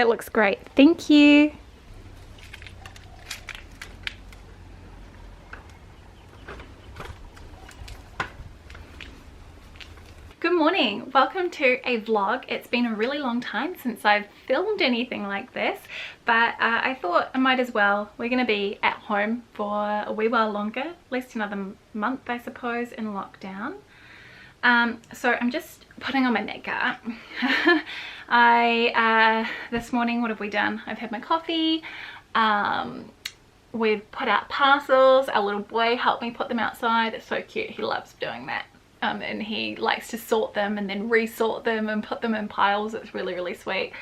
That looks great. Thank you. Good morning, welcome to a vlog. It's been a really long time since I've filmed anything like this, but I thought I might as well. We're going to be at home for a wee while longer, at least another month I suppose, in lockdown. So I'm just putting on my makeup. This morning, what have we done? I've had my coffee, we've put out parcels. Our little boy helped me put them outside. It's so cute, he loves doing that. And he likes to sort them and then resort them and put them in piles. It's really sweet.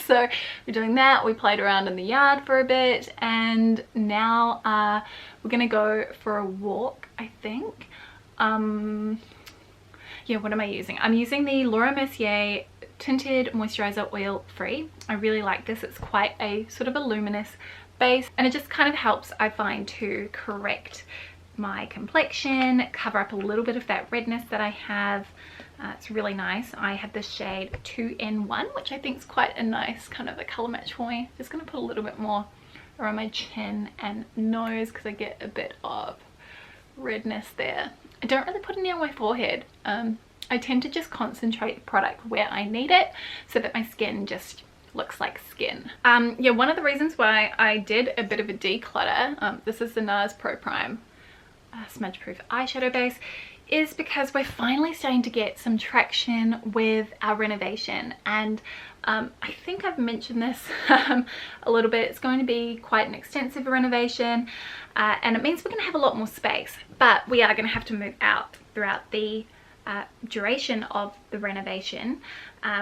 So we're doing that. We played around in the yard for a bit, and now we're gonna go for a walk, I think. Yeah, what am I using? I'm using the Laura Mercier Tinted Moisturizer Oil Free. I really like this. It's quite a sort of a luminous base, and it just kind of helps, I find, to correct my complexion, cover up a little bit of that redness that I have. It's really nice. I have this shade 2N1, which I think is quite a nice kind of a color match for me. Just going to put a little bit more around my chin and nose because I get a bit of redness there. I don't really put any on my forehead. I tend to just concentrate the product where I need it so that my skin just looks like skin. Yeah, one of the reasons why I did a bit of a declutter, this is the NARS Pro Prime smudge proof eyeshadow base, is because we're finally starting to get some traction with our renovation, and I think I've mentioned this a little bit. It's going to be quite an extensive renovation, and it means we're going to have a lot more space, but we are going to have to move out throughout the duration of the renovation,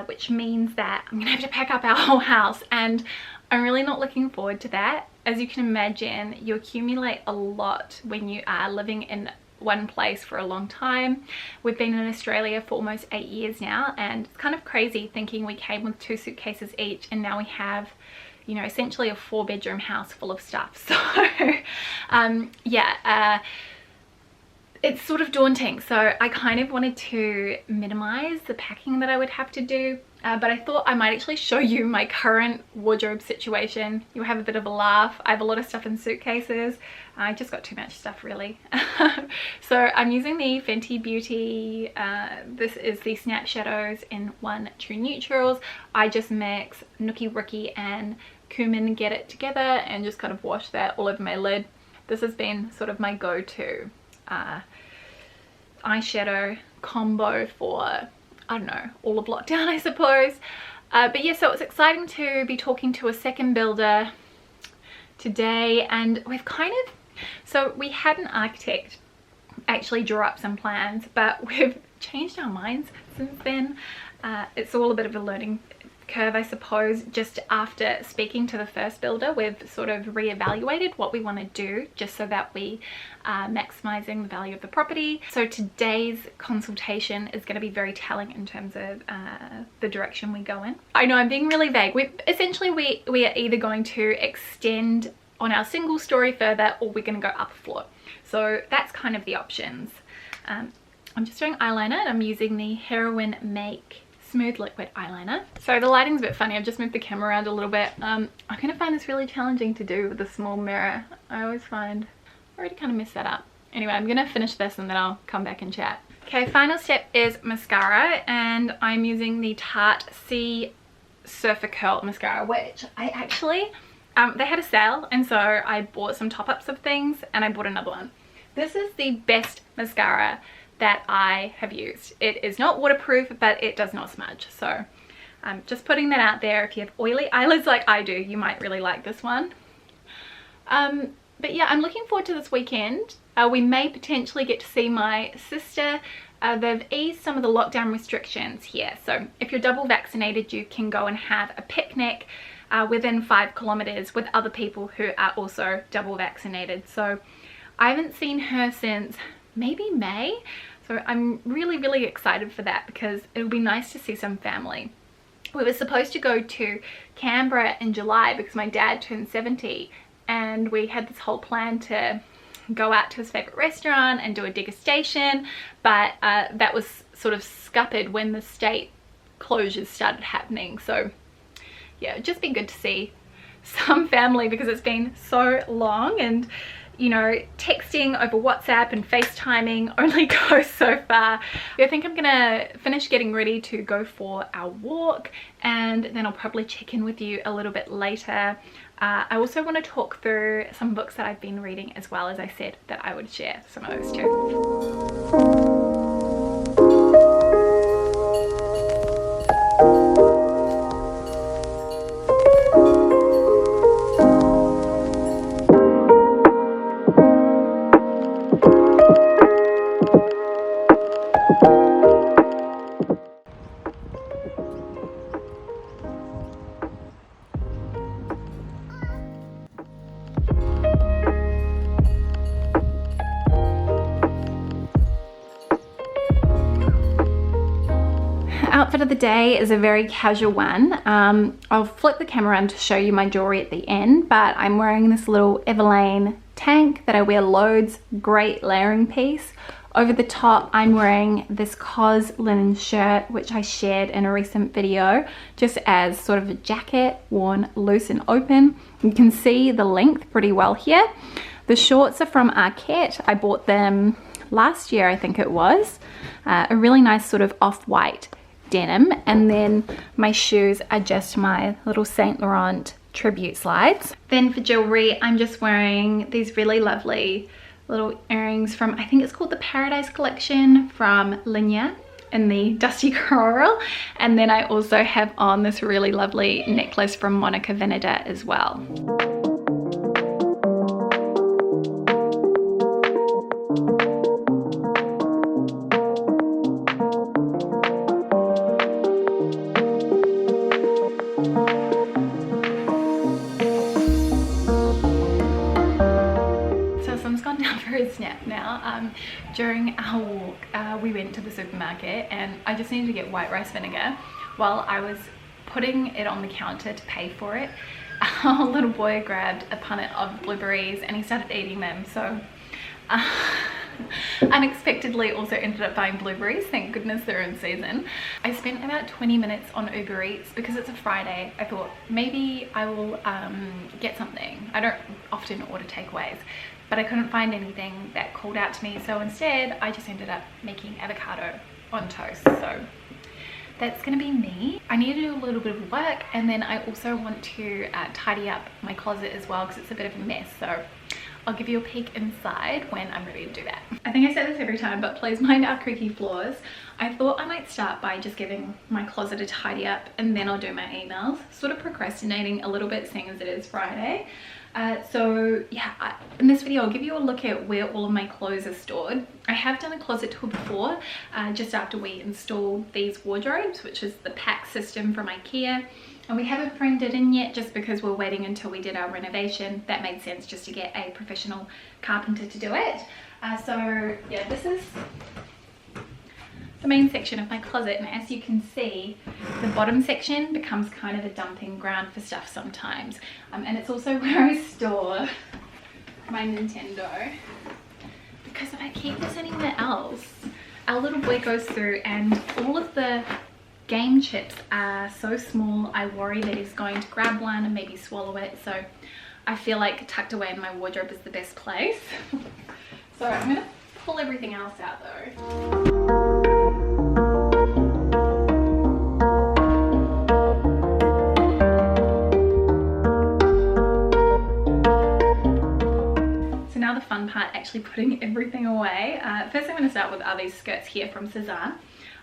which means that I'm gonna have to pack up our whole house, and I'm really not looking forward to that. As you can imagine, you accumulate a lot when you are living in one place for a long time. We've been in Australia for almost 8 years now, and it's kind of crazy thinking we came with 2 suitcases each, and now we have, you know, essentially a 4-bedroom house full of stuff. So yeah, it's sort of daunting. So I kind of wanted to minimize the packing that I would have to do, but I thought I might actually show you my current wardrobe situation. You'll have a bit of a laugh. I have a lot of stuff in suitcases. I just got too much stuff, really. So I'm using the Fenty Beauty, this is the Snap Shadows in 1 True Neutrals. I just mix Nookie Rookie and Cumin Get It together and just kind of wash that all over my lid. This has been sort of my go-to eyeshadow combo for, I don't know, all of lockdown, I suppose. But yeah, so it's exciting to be talking to a second builder today, and we've kind of, so we had an architect actually draw up some plans, but we've changed our minds since then. It's all a bit of a learning curve, I suppose. Just after speaking to the first builder, we've sort of reevaluated what we want to do just so that we are maximizing the value of the property. So today's consultation is going to be very telling in terms of the direction we go in. I know I'm being really vague. Essentially we are either going to extend on our single story further, or we're going to go up a floor. So that's kind of the options. I'm just doing eyeliner, and I'm using the Heroin Make Smooth Liquid Eyeliner. So the lighting's a bit funny. I've just moved the camera around a little bit. I'm gonna find this really challenging to do with a small mirror. I always find I already kind of messed that up. Anyway, I'm gonna finish this and then I'll come back and chat. Okay, final step is mascara, and I'm using the Tarte C Surfer Curl mascara, which I actually they had a sale, and so I bought some top-ups of things and I bought another one. This is the best mascara that I have used. It is not waterproof, but it does not smudge. So I'm just putting that out there. If you have oily eyelids like I do, you might really like this one. But yeah, I'm looking forward to this weekend. We may potentially get to see my sister. They've eased some of the lockdown restrictions here. So if you're double vaccinated, you can go and have a picnic within 5 kilometers with other people who are also double vaccinated. So I haven't seen her since maybe May. So I'm really excited for that because it'll be nice to see some family. We were supposed to go to Canberra in July because my dad turned 70, and we had this whole plan to go out to his favorite restaurant and do a degustation, but that was sort of scuppered when the state closures started happening. So yeah, it'd just be good to see some family because it's been so long, and you know, texting over WhatsApp and FaceTiming only goes so far. I think I'm gonna finish getting ready to go for our walk, and then I'll probably check in with you a little bit later. I also want to talk through some books that I've been reading as well, as I said that I would share some of those too. Outfit of the day is a very casual one. I'll flip the camera around to show you my jewelry at the end, but I'm wearing this little Everlane tank that I wear loads, great layering piece. Over the top, I'm wearing this COS linen shirt, which I shared in a recent video, just as sort of a jacket worn loose and open. You can see the length pretty well here. The shorts are from Arket. I bought them last year, I think it was. A really nice sort of off-white denim, and then my shoes are just my little Saint Laurent tribute slides. Then for jewelry, I'm just wearing these really lovely little earrings from, I think it's called the Paradise collection from Linya in the dusty coral, and then I also have on this really lovely necklace from Monica Veneda as well. Snap now. During our walk, we went to the supermarket and I just needed to get white rice vinegar. While I was putting it on the counter to pay for it, our little boy grabbed a punnet of blueberries and he started eating them, so unexpectedly also ended up buying blueberries. Thank goodness they're in season. I spent about 20 minutes on Uber Eats because it's a Friday. I thought maybe I will get something. I don't often order takeaways, but I couldn't find anything that called out to me, so instead I just ended up making avocado on toast. So that's gonna be me. I need to do a little bit of work, and then I also want to tidy up my closet as well because it's a bit of a mess, so I'll give you a peek inside when I'm ready to do that. I think I say this every time, but please mind our creaky floors. I thought I might start by just giving my closet a tidy up and then I'll do my emails. Sort of procrastinating a little bit seeing as it is Friday. So yeah, in this video I'll give you a look at where all of my clothes are stored. I have done a closet tour before, just after we installed these wardrobes, which is the pack system from IKEA, and we haven't framed it in yet just because we're waiting until we did our renovation. That made sense just to get a professional carpenter to do it. So yeah, this is the main section of my closet, and as you can see, the bottom section becomes kind of a dumping ground for stuff sometimes, and it's also where I store my Nintendo, because if I keep this anywhere else, our little boy goes through and all of the game chips are so small, I worry that he's going to grab one and maybe swallow it, so I feel like tucked away in my wardrobe is the best place. So I'm gonna pull everything else out though. Now the fun part, actually putting everything away. First I'm going to start with these skirts here from Cezanne.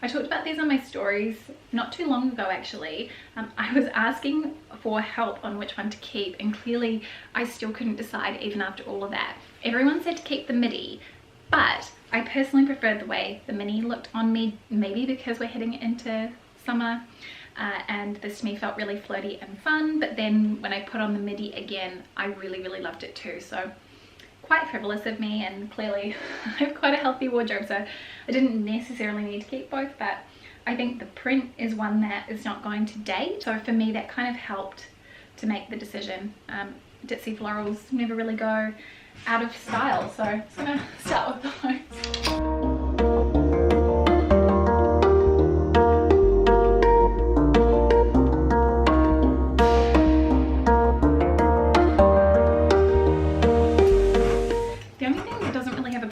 I talked about these on my stories not too long ago actually. I was asking for help on which one to keep, and clearly I still couldn't decide even after all of that. Everyone said to keep the midi, but I personally preferred the way the mini looked on me, maybe because we're heading into summer. And this to me felt really flirty and fun, but then when I put on the midi again, I really loved it too. So quite frivolous of me, and clearly I have quite a healthy wardrobe, so I didn't necessarily need to keep both, but I think the print is one that is not going to date, so for me that kind of helped to make the decision. Ditzy florals never really go out of style, so I'm just gonna start with those.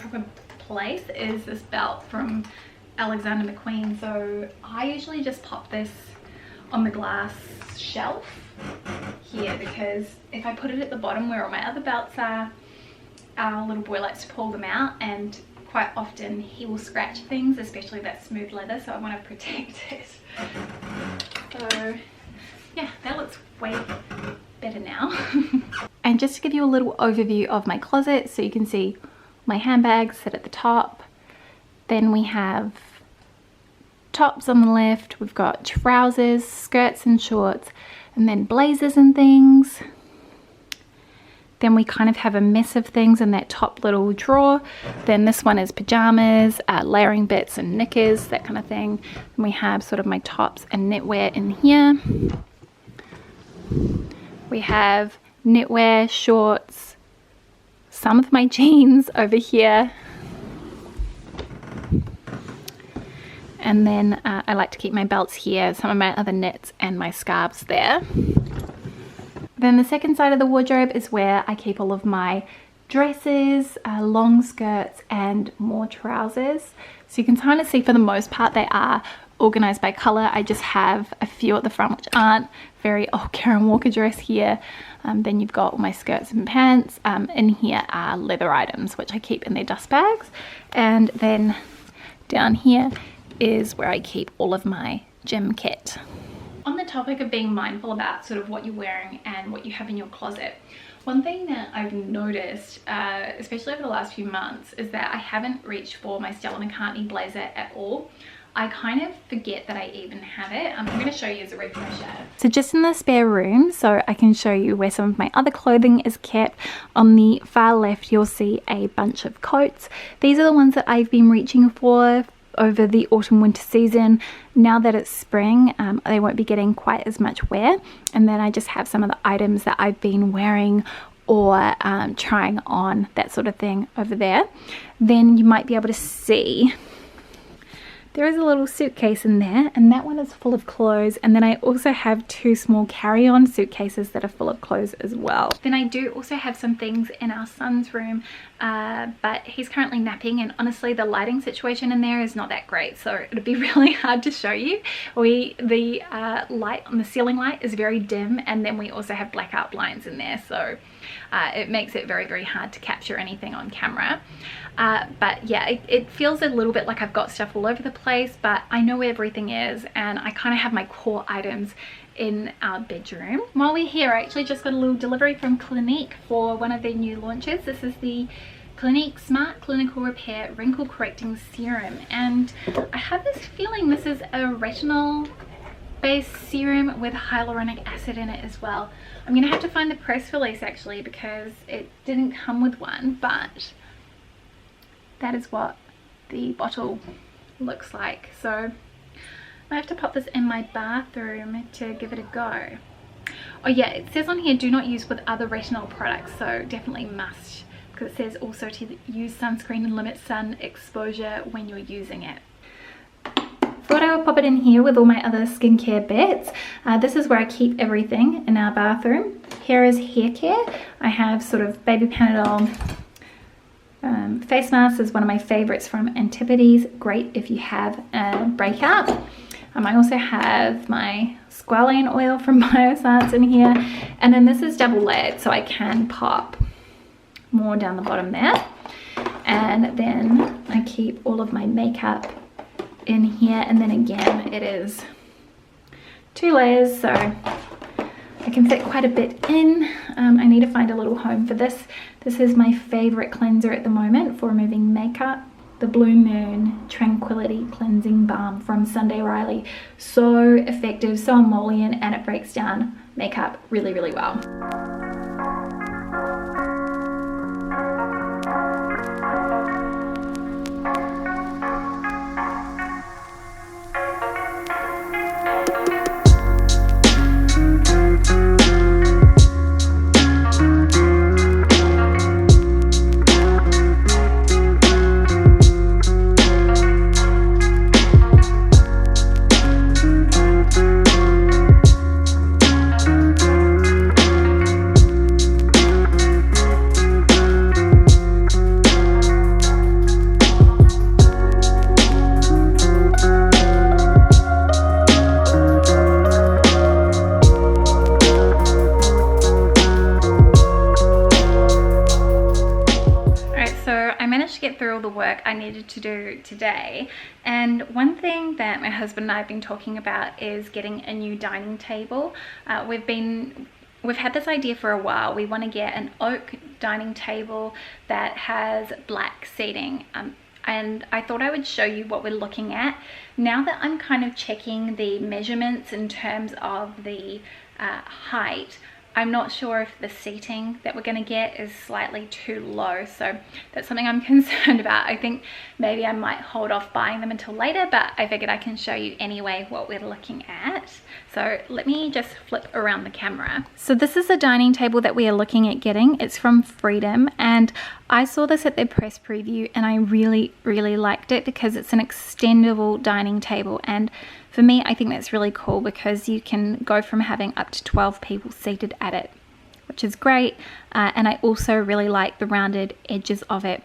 proper place is this belt from Alexander McQueen. So I usually just pop this on the glass shelf here, because if I put it at the bottom where all my other belts are, our little boy likes to pull them out, and quite often he will scratch things, especially that smooth leather, so I want to protect it. So yeah, that looks way better now. And just to give you a little overview of my closet, so you can see my handbags sit at the top, then we have tops on the left, we've got trousers, skirts and shorts, and then blazers and things. Then we kind of have a mess of things in that top little drawer. Then this one is pajamas, layering bits and knickers, that kind of thing. And we have sort of my tops and knitwear in here. We have knitwear, shorts, some of my jeans over here. And then I like to keep my belts here, some of my other knits and my scarves there. Then the second side of the wardrobe is where I keep all of my dresses, long skirts and more trousers. So you can kind of see for the most part they are organized by color. I just have a few at the front which aren't. Very old Karen Walker dress here. Then you've got all my skirts and pants. In here are leather items which I keep in their dust bags. And then down here is where I keep all of my gym kit. On the topic of being mindful about sort of what you're wearing and what you have in your closet, one thing that I've noticed, especially over the last few months, is that I haven't reached for my Stella McCartney blazer at all. I kind of forget that I even have it. I'm going to show you as a refresher. So just in the spare room, so I can show you where some of my other clothing is kept. On the far left, you'll see a bunch of coats. These are the ones that I've been reaching for over the autumn winter season. Now that it's spring, they won't be getting quite as much wear. And then I just have some of the items that I've been wearing or trying on, that sort of thing over there. Then you might be able to see there is a little suitcase in there, and that one is full of clothes. And then I also have two small carry-on suitcases that are full of clothes as well. Then I do also have some things in our son's room, but he's currently napping, and honestly the lighting situation in there is not that great, so it'd be really hard to show you. The light on the ceiling light is very dim, and then we also have blackout blinds in there, so it makes it very, very hard to capture anything on camera. But yeah, it feels a little bit like I've got stuff all over the place, but I know where everything is, and I kind of have my core items in our bedroom. While we're here, I actually just got a little delivery from Clinique for one of their new launches. This is the Clinique Smart Clinical Repair Wrinkle Correcting Serum, and I have this feeling this is a retinol based serum with hyaluronic acid in it as well. I'm gonna have to find the press release actually, because it didn't come with one, but that is what the bottle looks like. So I have to pop this in my bathroom to give it a go. Oh yeah, it says on here do not use with other retinol products, so definitely must, because it says also to use sunscreen and limit sun exposure when you're using it. Thought I would pop it in here with all my other skincare bits. This is where I keep everything in our bathroom. Here is hair care. I have sort of baby Panadol. Face mask is one of my favorites from Antipodes. Great if you have a breakout. I also have my squalane oil from Bioscience in here. And then this is double layered, so I can pop more down the bottom there. And then I keep all of my makeup in here, and then again it is 2 layers, so I can fit quite a bit in. I need to find a little home for this. This is my favorite cleanser at the moment for removing makeup, the Blue Moon Tranquility Cleansing Balm from Sunday Riley. So effective, so emollient, and it breaks down makeup really, really well. work I needed to do today. And one thing that my husband and I have been talking about is getting a new dining table. We've had this idea for a while. We want to get an oak dining table that has black seating. And I thought I would show you what we're looking at. Now that I'm kind of checking the measurements in terms of the height, I'm not sure if the seating that we're going to get is slightly too low, so that's something I'm concerned about. I think maybe I might hold off buying them until later, but I figured I can show you anyway what we're looking at. So let me just flip around the camera. So this is the dining table that we are looking at getting. It's from Freedom, and I saw this at their press preview and I really liked it because it's an extendable dining table, and for me, I think that's really cool because you can go from having up to 12 people seated at it, which is great. And I also really like the rounded edges of it.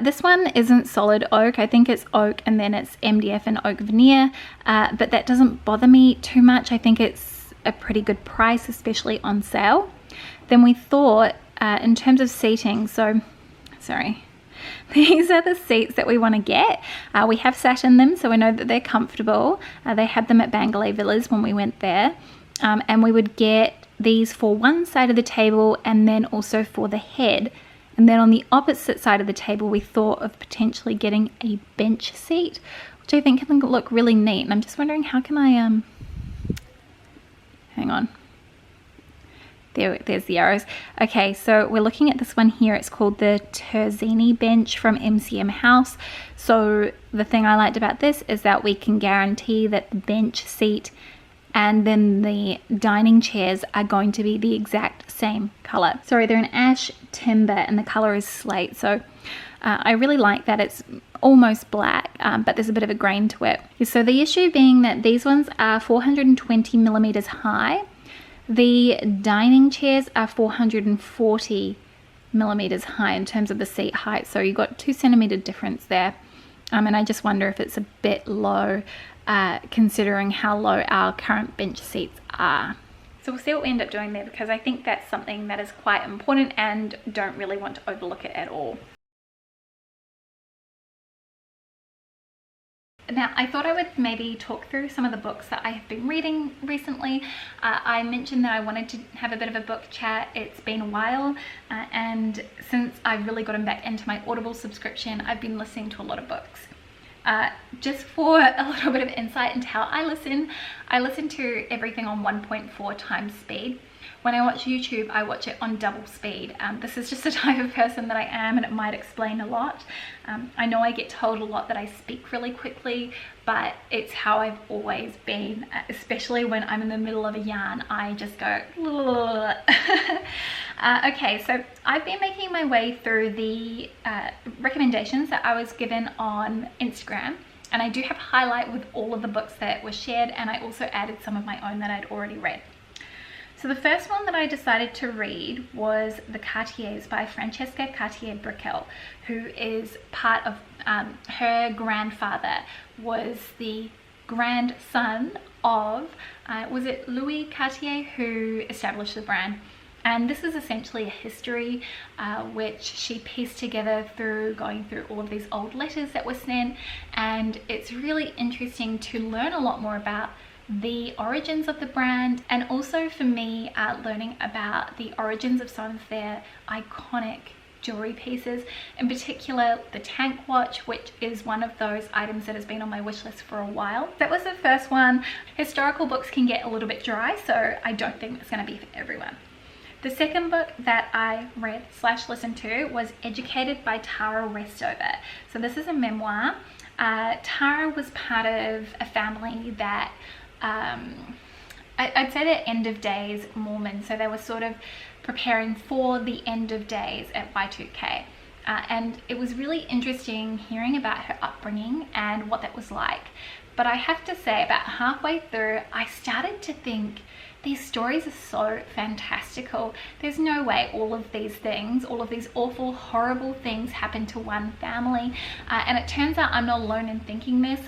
This one isn't solid oak. I think it's oak and then it's MDF and oak veneer, but that doesn't bother me too much. I think it's a pretty good price, especially on sale. Then we thought, in terms of seating, these are the seats that we want to get. We have sat in them, so we know that they're comfortable. They had them at Bangalore Villas when we went there. And we would get these for one side of the table and then also for the head. And then on the opposite side of the table, we thought of potentially getting a bench seat, which I think can look really neat. And I'm just wondering, how can I, hang on. There's the arrows. Okay, so we're looking at this one here. It's called the Terzini bench from MCM House. So the thing I liked about this is that we can guarantee that the bench seat and then the dining chairs are going to be the exact same color. Sorry, they're an ash timber and the color is slate. So I really like that. It's almost black, but there's a bit of a grain to it. So the issue being that these ones are 420 millimeters high. The dining chairs are 440 millimeters high in terms of the seat height, so you've got 2 centimeter difference there. And I just wonder if it's a bit low, considering how low our current bench seats are. So we'll see what we end up doing there, because I think that's something that is quite important and don't really want to overlook it at all. Now, I thought I would maybe talk through some of the books that I have been reading recently. I mentioned that I wanted to have a bit of a book chat. It's been a while, and since I've really gotten back into my Audible subscription, I've been listening to a lot of books. Just for a little bit of insight into how I listen to everything on 1.4 times speed. When I watch YouTube, I watch it on double speed. This is just the type of person that I am, and it might explain a lot. I know I get told a lot that I speak really quickly, but it's how I've always been, especially when I'm in the middle of a yarn. I just go okay, so I've been making my way through the recommendations that I was given on Instagram, and I do have a highlight with all of the books that were shared, and I also added some of my own that I'd already read. So the first one that I decided to read was The Cartiers by Francesca Cartier-Brickell, who is part of, her grandfather was the grandson of, was it Louis Cartier, who established the brand. And this is essentially a history which she pieced together through going through all of these old letters that were sent, and it's really interesting to learn a lot more about the origins of the brand, and also for me learning about the origins of some of their iconic jewelry pieces, in particular the tank watch, which is one of those items that has been on my wish list for a while. That was the first one. Historical books can get a little bit dry, so I don't think it's going to be for everyone. The second book that I read / listened to was Educated by Tara Westover. So this is a memoir. Tara was part of a family that I'd say they're end of days Mormon, so they were sort of preparing for the end of days at Y2K, and it was really interesting hearing about her upbringing and what that was like. But I have to say, about halfway through, I started to think these stories are so fantastical. There's no way all of these things, all of these awful, horrible things happen to one family. And it turns out I'm not alone in thinking this.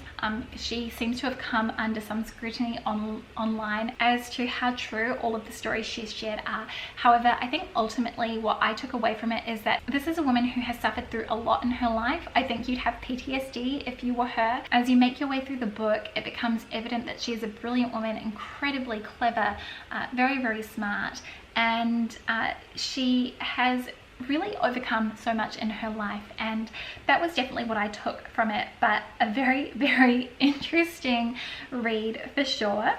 She seems to have come under some scrutiny online as to how true all of the stories she's shared are. However, I think ultimately what I took away from it is that this is a woman who has suffered through a lot in her life. I think you'd have PTSD if you were her. As you make your way through the book, it becomes evident that she is a brilliant woman, incredibly clever, very, very smart, and she has really overcome so much in her life, and that was definitely what I took from it. But a very, very interesting read for sure.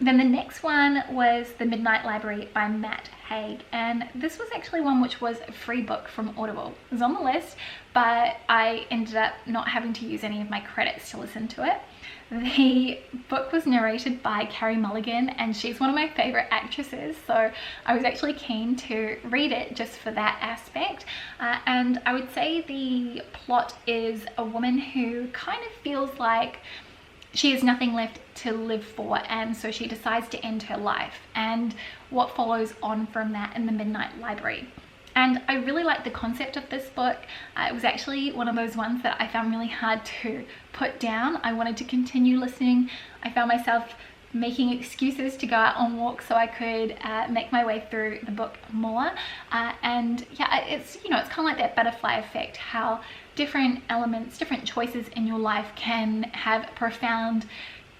Then the next one was The Midnight Library by Matt Haig, and this was actually one which was a free book from Audible. It was on the list, but I ended up not having to use any of my credits to listen to it. The book was narrated by Carey Mulligan, and she's one of my favorite actresses, so I was actually keen to read it just for that aspect. And I would say the plot is a woman who kind of feels like she has nothing left to live for, and so she decides to end her life, and what follows on from that in the Midnight Library. And I really like the concept of this book. It was actually one of those ones that I found really hard to put down. I wanted to continue listening. I found myself making excuses to go out on walks so I could make my way through the book more. And yeah, it's, you know, it's kind of like that butterfly effect, how different elements, different choices in your life can have profound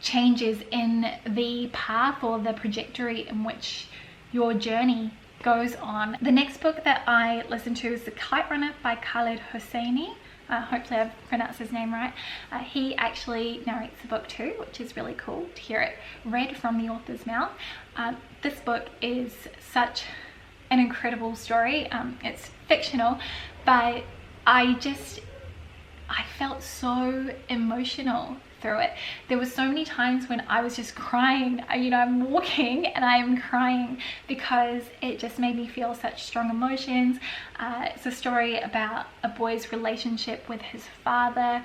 changes in the path or the trajectory in which your journey goes on. The next book that I listened to is The Kite Runner by Khaled Hosseini. Hopefully I've pronounced his name right. He actually narrates the book too, which is really cool to hear it read from the author's mouth. This book is such an incredible story. It's fictional, but I felt so emotional through it. There were so many times when I was just crying. You know, I'm walking and I'm crying because it just made me feel such strong emotions. It's a story about a boy's relationship with his father,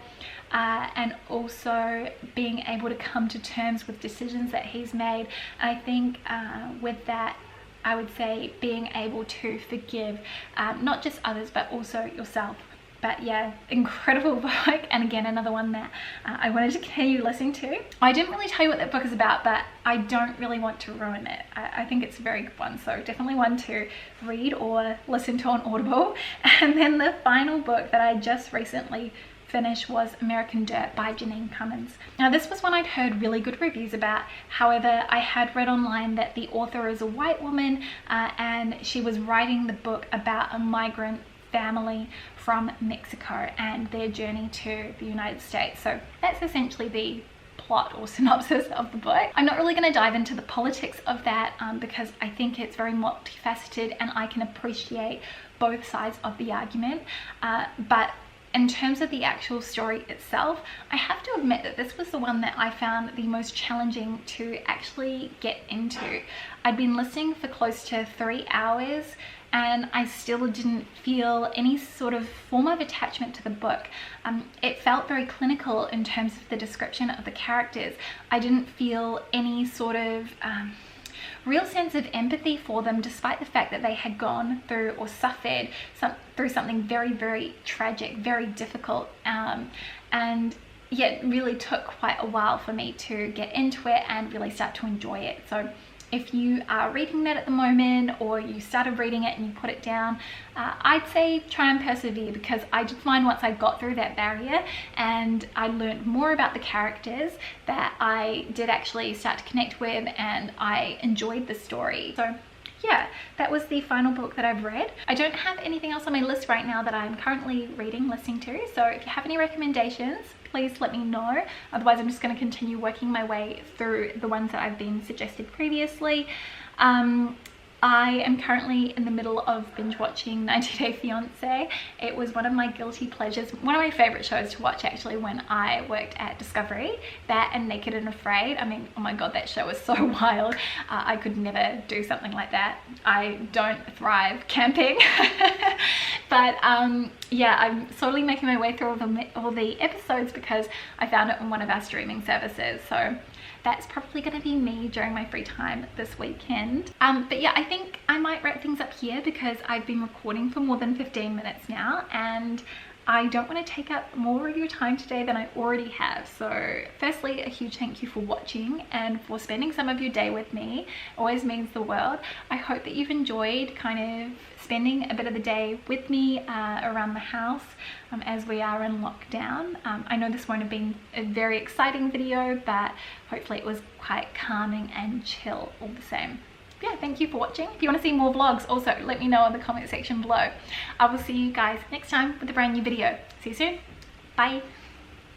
and also being able to come to terms with decisions that he's made. And I think with that, I would say being able to forgive not just others but also yourself. But yeah, incredible book, and again another one that I wanted to continue listening to. I didn't really tell you what that book is about, but I don't really want to ruin it. I think it's a very good one, so definitely one to read or listen to on Audible. And then the final book that I just recently finished was American Dirt by Janine Cummins. Now this was one I'd heard really good reviews about. However, I had read online that the author is a white woman, and she was writing the book about a migrant family from Mexico and their journey to the United States. So that's essentially the plot or synopsis of the book. I'm not really going to dive into the politics of that because I think it's very multifaceted and I can appreciate both sides of the argument. But in terms of the actual story itself, I have to admit that this was the one that I found the most challenging to actually get into. I'd been listening for close to 3 hours and I still didn't feel any sort of form of attachment to the book. It felt very clinical in terms of the description of the characters. I didn't feel any sort of real sense of empathy for them, despite the fact that they had gone through or suffered through something very, very tragic, very difficult, and yet really took quite a while for me to get into it and really start to enjoy it. So if you are reading that at the moment, or you started reading it and you put it down, I'd say try and persevere, because I did find once I got through that barrier and I learned more about the characters that I did actually start to connect with, and I enjoyed the story. So yeah, that was the final book that I've read. I don't have anything else on my list right now that I'm currently listening to, so if you have any recommendations, please let me know. Otherwise I'm just going to continue working my way through the ones that I've been suggested previously. I am currently in the middle of binge watching 90 Day Fiancé. It was one of my guilty pleasures, one of my favorite shows to watch actually when I worked at Discovery. That and Naked and Afraid. I mean, oh my god, that show was so wild. I could never do something like that. I don't thrive camping. But yeah, I'm slowly making my way through all the episodes because I found it on one of our streaming services. So that's probably going to be me during my free time this weekend. But yeah, I think I might wrap things up here because I've been recording for more than 15 minutes now, and I don't want to take up more of your time today than I already have. So firstly, a huge thank you for watching and for spending some of your day with me. It always means the world. I hope that you've enjoyed kind of spending a bit of the day with me around the house as we are in lockdown. I know this won't have been a very exciting video, but hopefully it was quite calming and chill all the same. Yeah, thank you for watching. If you want to see more vlogs, also let me know in the comment section below. I will see you guys next time with a brand new video. See you soon. Bye.